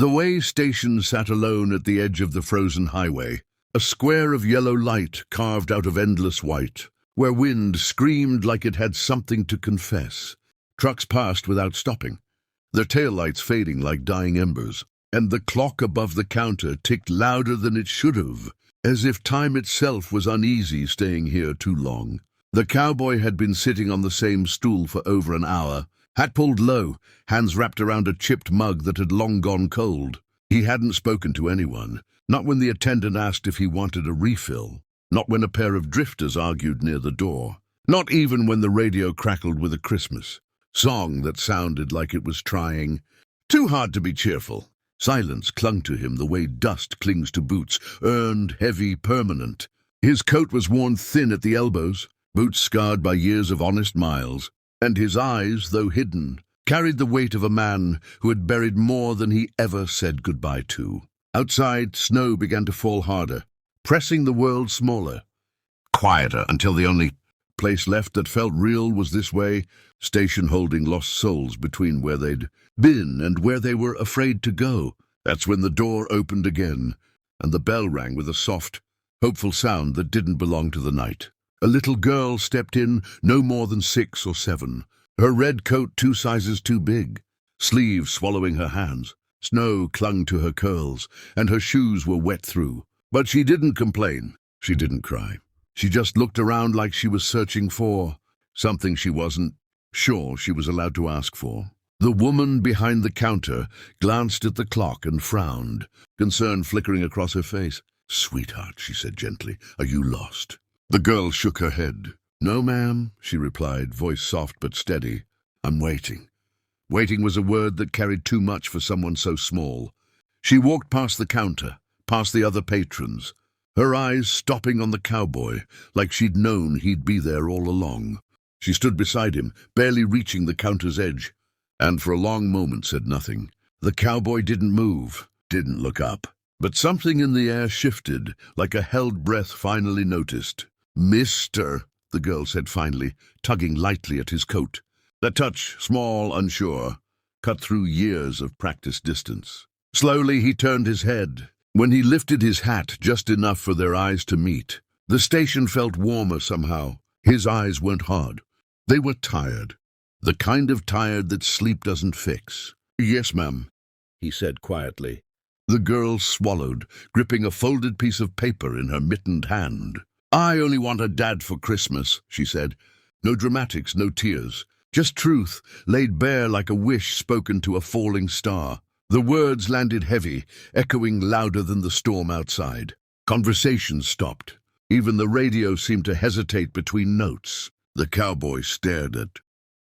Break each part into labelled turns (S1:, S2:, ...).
S1: The way station sat alone at the edge of the frozen highway, a square of yellow light carved out of endless white, where wind screamed like it had something to confess. Trucks passed without stopping, their taillights fading like dying embers, and the clock above the counter ticked louder than it should have, as if time itself was uneasy staying here too long. The cowboy had been sitting on the same stool for over an hour, hat pulled low, hands wrapped around a chipped mug that had long gone cold. He hadn't spoken to anyone, not when the attendant asked if he wanted a refill, not when a pair of drifters argued near the door, not even when the radio crackled with a Christmas song that sounded like it was trying too hard to be cheerful. Silence clung to him the way dust clings to boots, earned, heavy, permanent. His coat was worn thin at the elbows, boots scarred by years of honest miles, and his eyes, though hidden, carried the weight of a man who had buried more than he ever said goodbye to. Outside, snow began to fall harder, pressing the world smaller, quieter, until the only place left that felt real was this way, station holding lost souls between where they'd been and where they were afraid to go. That's when the door opened again, and the bell rang with a soft, hopeful sound that didn't belong to the night. A little girl stepped in, no more than 6 or 7, her red coat 2 sizes too big, sleeves swallowing her hands. Snow clung to her curls, and her shoes were wet through. But she didn't complain. She didn't cry. She just looked around like she was searching for something she wasn't sure she was allowed to ask for. The woman behind the counter glanced at the clock and frowned, concern flickering across her face. "Sweetheart," she said gently, "are you lost?" The girl shook her head. "No, ma'am," she replied, voice soft but steady. "I'm waiting." Waiting was a word that carried too much for someone so small. She walked past the counter, past the other patrons, her eyes stopping on the cowboy, like she'd known he'd be there all along. She stood beside him, barely reaching the counter's edge, and for a long moment said nothing. The cowboy didn't move, didn't look up. But something in the air shifted, like a held breath finally noticed. "Mister," the girl said finally, tugging lightly at his coat. That touch, small, unsure, cut through years of practiced distance. Slowly he turned his head. When he lifted his hat just enough for their eyes to meet, the station felt warmer somehow. His eyes weren't hard. They were tired. The kind of tired that sleep doesn't fix. "Yes, ma'am," he said quietly. The girl swallowed, gripping a folded piece of paper in her mittened hand. "I only want a dad for Christmas," she said. No dramatics, no tears. Just truth, laid bare like a wish spoken to a falling star. The words landed heavy, echoing louder than the storm outside. Conversation stopped. Even the radio seemed to hesitate between notes. The cowboy stared at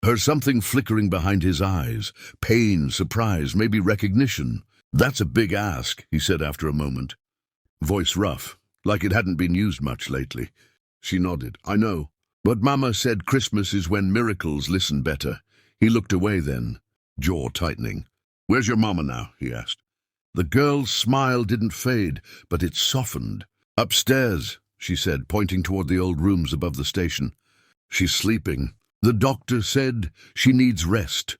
S1: her, something flickering behind his eyes. Pain, surprise, maybe recognition. "That's a big ask," he said after a moment. Voice rough, like it hadn't been used much lately. She nodded. "I know. But Mama said Christmas is when miracles listen better." He looked away then, jaw tightening. "Where's your mama now?" he asked. The girl's smile didn't fade, but it softened. "Upstairs," she said, pointing toward the old rooms above the station. "She's sleeping. The doctor said she needs rest."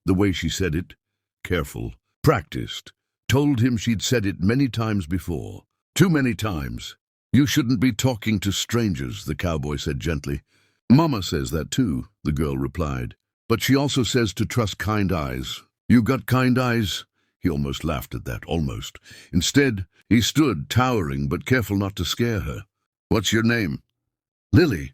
S1: The way she said it, careful, practiced, told him she'd said it many times before. Too many times. "You shouldn't be talking to strangers," the cowboy said gently. "Mama says that too," the girl replied. "But she also says to trust kind eyes. You got kind eyes?" He almost laughed at that, almost. Instead, he stood, towering, but careful not to scare her. "What's your name?" "Lily.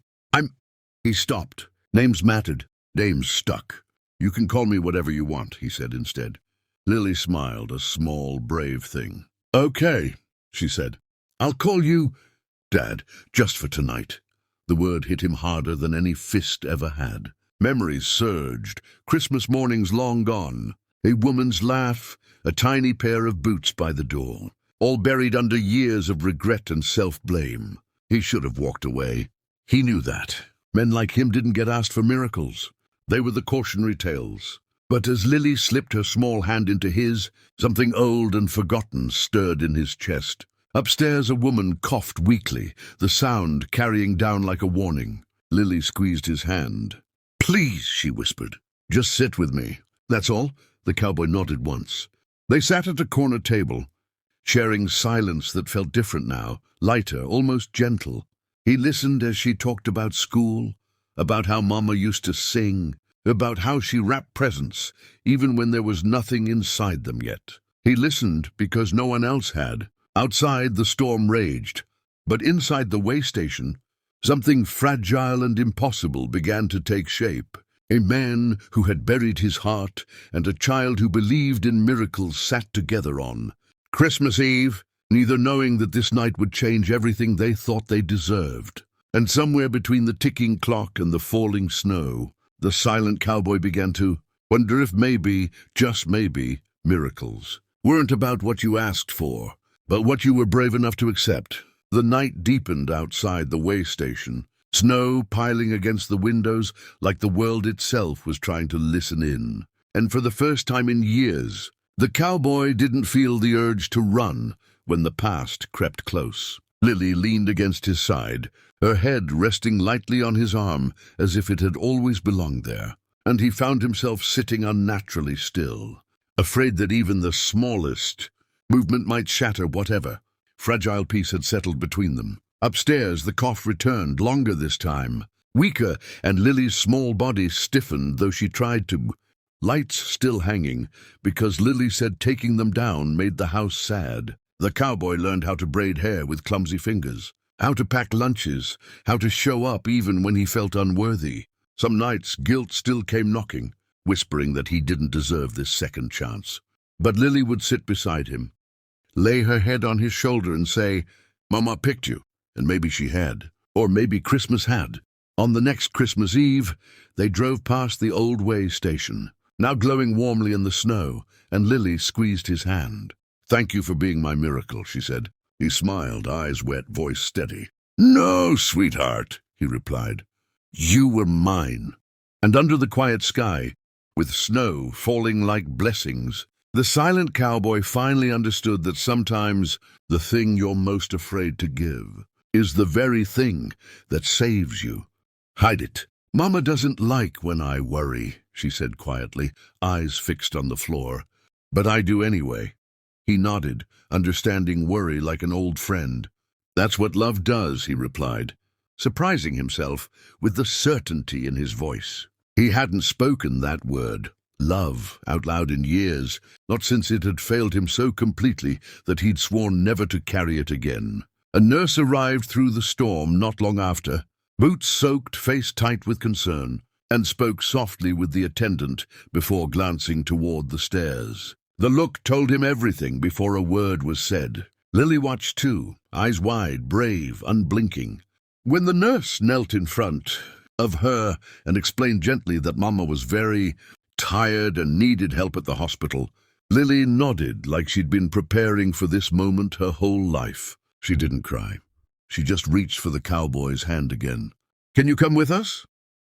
S1: He stopped. Names mattered. Names stuck. "You can call me whatever you want," he said instead. Lily smiled, a small, brave thing. "Okay," she said. "I'll call you Dad, just for tonight." The word hit him harder than any fist ever had. Memories surged, Christmas mornings long gone. A woman's laugh, a tiny pair of boots by the door, all buried under years of regret and self-blame. He should have walked away. He knew that. Men like him didn't get asked for miracles. They were the cautionary tales. But as Lily slipped her small hand into his, something old and forgotten stirred in his chest. Upstairs a woman coughed weakly, the sound carrying down like a warning. Lily squeezed his hand. "Please," she whispered. "Just sit with me." "That's all?" The cowboy nodded once. They sat at a corner table, sharing silence that felt different now, lighter, almost gentle. He listened as she talked about school, about how Mama used to sing, about how she wrapped presents, even when there was nothing inside them yet. He listened because no one else had. Outside, the storm raged, but inside the way station, something fragile and impossible began to take shape. A man who had buried his heart and a child who believed in miracles sat together on Christmas Eve, neither knowing that this night would change everything they thought they deserved. And somewhere between the ticking clock and the falling snow, the silent cowboy began to wonder if maybe, just maybe, miracles weren't about what you asked for, but what you were brave enough to accept. The night deepened outside the way station, snow piling against the windows like the world itself was trying to listen in. And for the first time in years, the cowboy didn't feel the urge to run when the past crept close. Lily leaned against his side, her head resting lightly on his arm as if it had always belonged there, and he found himself sitting unnaturally still, afraid that even the smallest movement might shatter whatever fragile peace had settled between them. Upstairs, the cough returned, longer this time, weaker, and Lily's small body stiffened, though she tried to. Lights still hanging, because Lily said taking them down made the house sad. The cowboy learned how to braid hair with clumsy fingers, how to pack lunches, how to show up even when he felt unworthy. Some nights, guilt still came knocking, whispering that he didn't deserve this second chance. But Lily would sit beside him, lay her head on his shoulder and say, "Mama picked you." And maybe she had, or maybe Christmas had. On the next Christmas Eve, they drove past the old way station, now glowing warmly in the snow, and Lily squeezed his hand. "Thank you for being my miracle," she said. He smiled, eyes wet, voice steady. "No, sweetheart," he replied. "You were mine." And under the quiet sky, with snow falling like blessings, the silent cowboy finally understood that sometimes the thing you're most afraid to give is the very thing that saves you. "Hide it." "Mama doesn't like when I worry," she said quietly, eyes fixed on the floor. "But I do anyway." He nodded, understanding worry like an old friend. "That's what love does," he replied, surprising himself with the certainty in his voice. He hadn't spoken that word, love, out loud in years, not since it had failed him so completely that he'd sworn never to carry it again. A nurse arrived through the storm not long after, boots soaked, face tight with concern, and spoke softly with the attendant before glancing toward the stairs. The look told him everything before a word was said. Lily watched too, eyes wide, brave, unblinking. When the nurse knelt in front of her and explained gently that Mama was very tired and needed help at the hospital, Lily nodded like she'd been preparing for this moment her whole life. She didn't cry. She just reached for the cowboy's hand again. "Can you come with us?"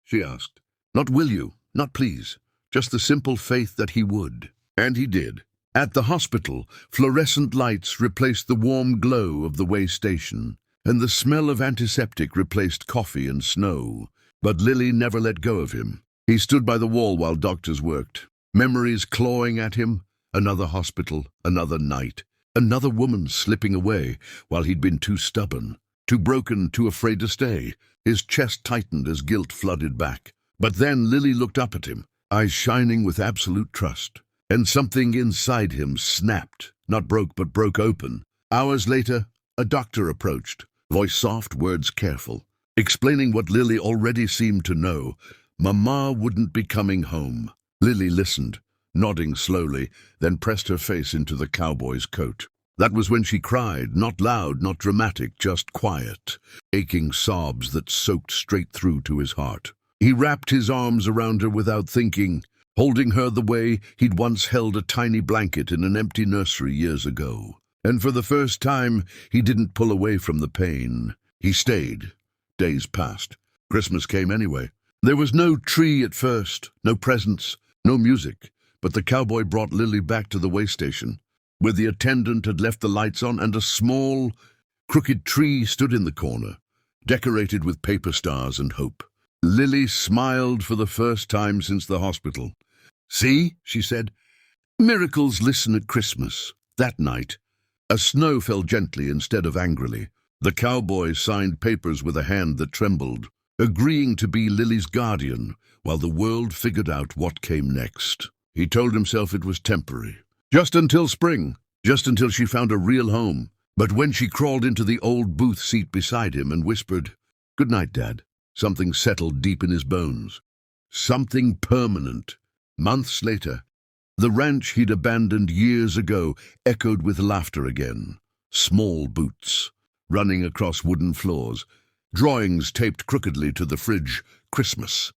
S1: she asked. Not will you, not please, just the simple faith that he would. And he did. At the hospital, fluorescent lights replaced the warm glow of the way station, and the smell of antiseptic replaced coffee and snow. But Lily never let go of him. He stood by the wall while doctors worked, memories clawing at him. Another hospital, another night, another woman slipping away while he'd been too stubborn, too broken, too afraid to stay. His chest tightened as guilt flooded back. But then Lily looked up at him, eyes shining with absolute trust. And something inside him snapped, not broke but broke open. Hours later, a doctor approached, voice soft, words careful, explaining what Lily already seemed to know. Mama wouldn't be coming home. Lily listened, nodding slowly, then pressed her face into the cowboy's coat. That was when she cried, not loud, not dramatic, just quiet, aching sobs that soaked straight through to his heart. He wrapped his arms around her without thinking, holding her the way he'd once held a tiny blanket in an empty nursery years ago. And for the first time, he didn't pull away from the pain. He stayed. Days passed. Christmas came anyway. There was no tree at first, no presents, no music, but the cowboy brought Lily back to the way station, where the attendant had left the lights on and a small, crooked tree stood in the corner, decorated with paper stars and hope. Lily smiled for the first time since the hospital. "See," she said, Miracles listen at Christmas. That night, a snow fell gently instead of angrily. The cowboy signed papers with a hand that trembled, agreeing to be Lily's guardian while the world figured out what came next. He told himself it was temporary. Just until spring, just until she found a real home. But when she crawled into the old booth seat beside him and whispered, "Good night, Dad," something settled deep in his bones. Something permanent. Months later, the ranch he'd abandoned years ago echoed with laughter again. Small boots, running across wooden floors, drawings taped crookedly to the fridge, Christmas.